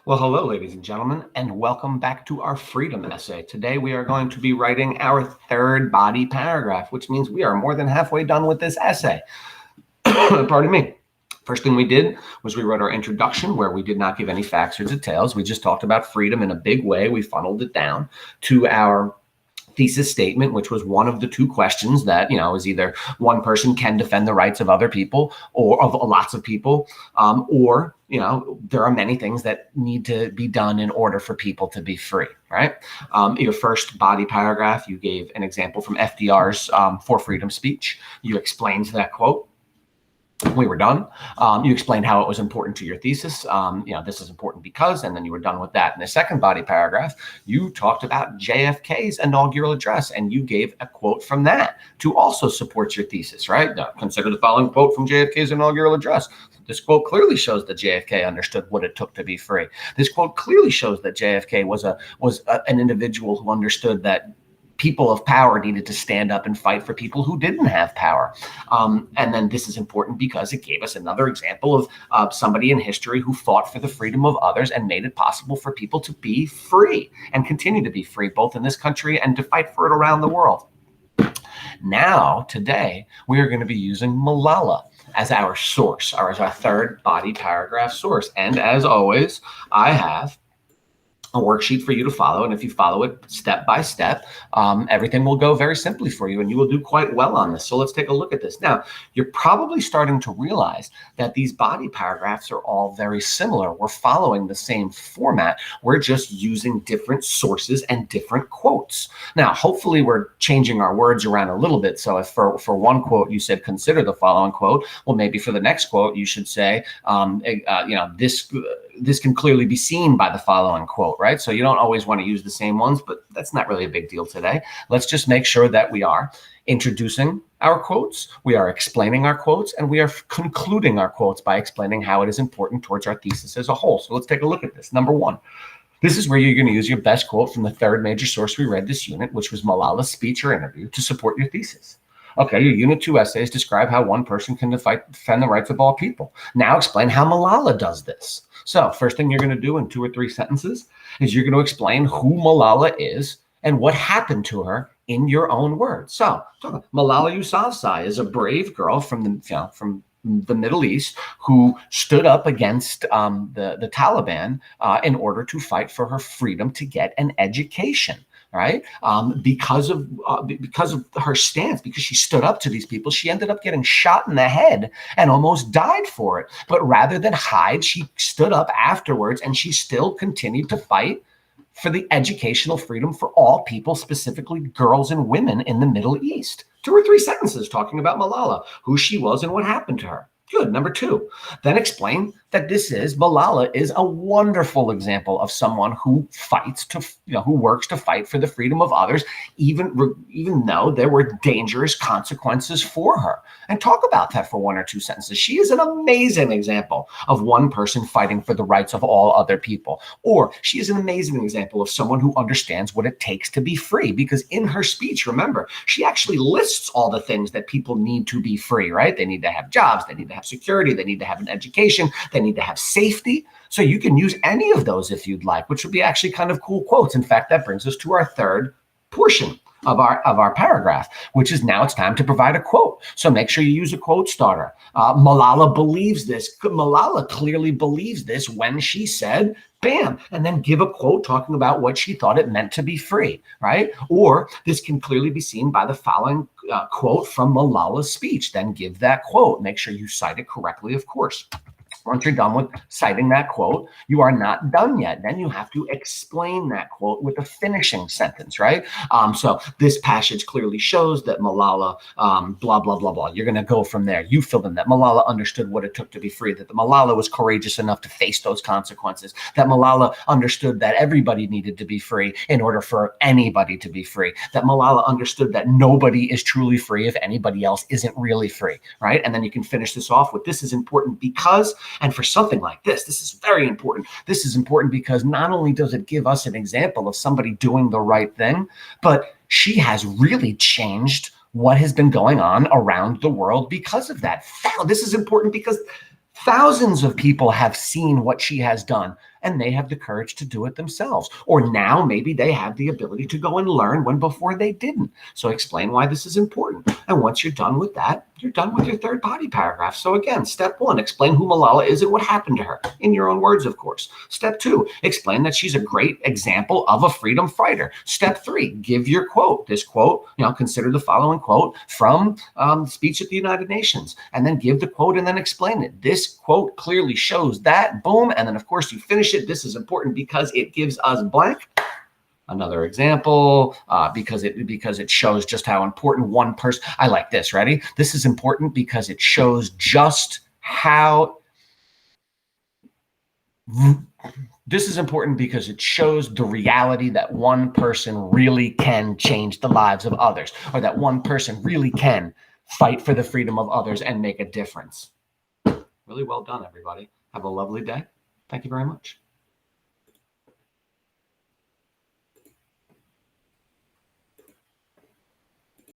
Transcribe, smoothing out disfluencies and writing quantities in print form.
Well, hello, ladies and gentlemen, and welcome back to our freedom essay. Today, we are going to be writing our third body paragraph, which means we are more than halfway done with this essay. Pardon me. First thing we did was we wrote our introduction, where we did not give any facts or details. We just talked about freedom in a big way. We funneled it down to our thesis statement, which was one of the two questions that, is either one person can defend the rights of other people or of lots of people, or, there are many things that need to be done in order for people to be free, right? Your first body paragraph, you gave an example from FDR's For Freedom speech. You explained that quote. We were done. You explained how it was important to your thesis. This is important because, and then you were done with that. In the second body paragraph, you talked about JFK's inaugural address, and you gave a quote from that to also support your thesis, right? Now, consider the following quote from JFK's inaugural address. This quote clearly shows that JFK understood what it took to be free. This quote clearly shows that JFK was an individual who understood that people of power needed to stand up and fight for people who didn't have power. And then this is important because it gave us another example of somebody in history who fought for the freedom of others and made it possible for people to be free and continue to be free, both in this country and to fight for it around the world. Now, today, we are going to be using Malala as our source, or as our third body paragraph source. And as always, I have a worksheet for you to follow. And if you follow it step by step, everything will go very simply for you and you will do quite well on this. So let's take a look at this. Now, you're probably starting to realize that these body paragraphs are all very similar. We're following the same format. We're just using different sources and different quotes. Now, hopefully we're changing our words around a little bit. So if for one quote, you said, consider the following quote, well, maybe for the next quote, you should say, this can clearly be seen by the following quote, right? So you don't always want to use the same ones, but that's not really a big deal today. Let's just make sure that we are introducing our quotes, we are explaining our quotes, and we are concluding our quotes by explaining how it is important towards our thesis as a whole. So let's take a look at this. Number one, this is where you're going to use your best quote from the third major source we read this unit, which was Malala's speech or interview, to support your thesis. Okay, your Unit 2 essays describe how one person can defend the rights of all people. Now explain how Malala does this. So first thing you're going to do in 2 or 3 sentences is you're going to explain who Malala is and what happened to her in your own words. So Malala Yousafzai is a brave girl from the Middle East who stood up against the Taliban in order to fight for her freedom to get an education. Right? Because of her stance, because she stood up to these people, she ended up getting shot in the head and almost died for it. But rather than hide, she stood up afterwards and she still continued to fight for the educational freedom for all people, specifically girls and women in the Middle East. 2 or 3 sentences talking about Malala, who she was and what happened to her. Good. Number 2, then explain that Malala is a wonderful example of someone who fights who works to fight for the freedom of others, even though there were dangerous consequences for her. And talk about that for 1 or 2 sentences. She is an amazing example of one person fighting for the rights of all other people. Or she is an amazing example of someone who understands what it takes to be free, because in her speech, remember, she actually lists all the things that people need to be free, right? They need to have jobs, they need to have security, they need to have an education, they need to have safety. So you can use any of those if you'd like, which would be actually kind of cool quotes. In fact, that brings us to our third portion of our paragraph, which is now it's time to provide a quote. So make sure you use a quote starter. Malala believes this. Malala clearly believes this when she said, bam, and then give a quote talking about what she thought it meant to be free, right? Or this can clearly be seen by the following quote from Malala's speech. Then give that quote. Make sure you cite it correctly, of course. Once you're done with citing that quote, you are not done yet. Then you have to explain that quote with a finishing sentence, right? So this passage clearly shows that Malala, blah, blah, blah, blah. You're going to go from there. You fill in that Malala understood what it took to be free, that the Malala was courageous enough to face those consequences, that Malala understood that everybody needed to be free in order for anybody to be free, that Malala understood that nobody is truly free if anybody else isn't really free, right? And then you can finish this off with, this is important because, and for something like this is very important. This is important because not only does it give us an example of somebody doing the right thing, but she has really changed what has been going on around the world because of that. This is important because thousands of people have seen what she has done. and they have the courage to do it themselves. Or now maybe they have the ability to go and learn when before they didn't. So explain why this is important. And once you're done with that, you're done with your third body paragraph. So again, step 1, explain who Malala is and what happened to her, in your own words, of course. Step 2, explain that she's a great example of a freedom fighter. Step 3, give your quote. This quote, consider the following quote from speech at the United Nations, and then give the quote and then explain it. This quote clearly shows that, boom, and then of course you finish it. This is important because it gives us blank. Another example, because it shows just how important one person. I like this. Ready? This is important because it shows just how. This is important because it shows the reality that one person really can change the lives of others, or that one person really can fight for the freedom of others and make a difference. Really well done, everybody. Have a lovely day. Thank you very much.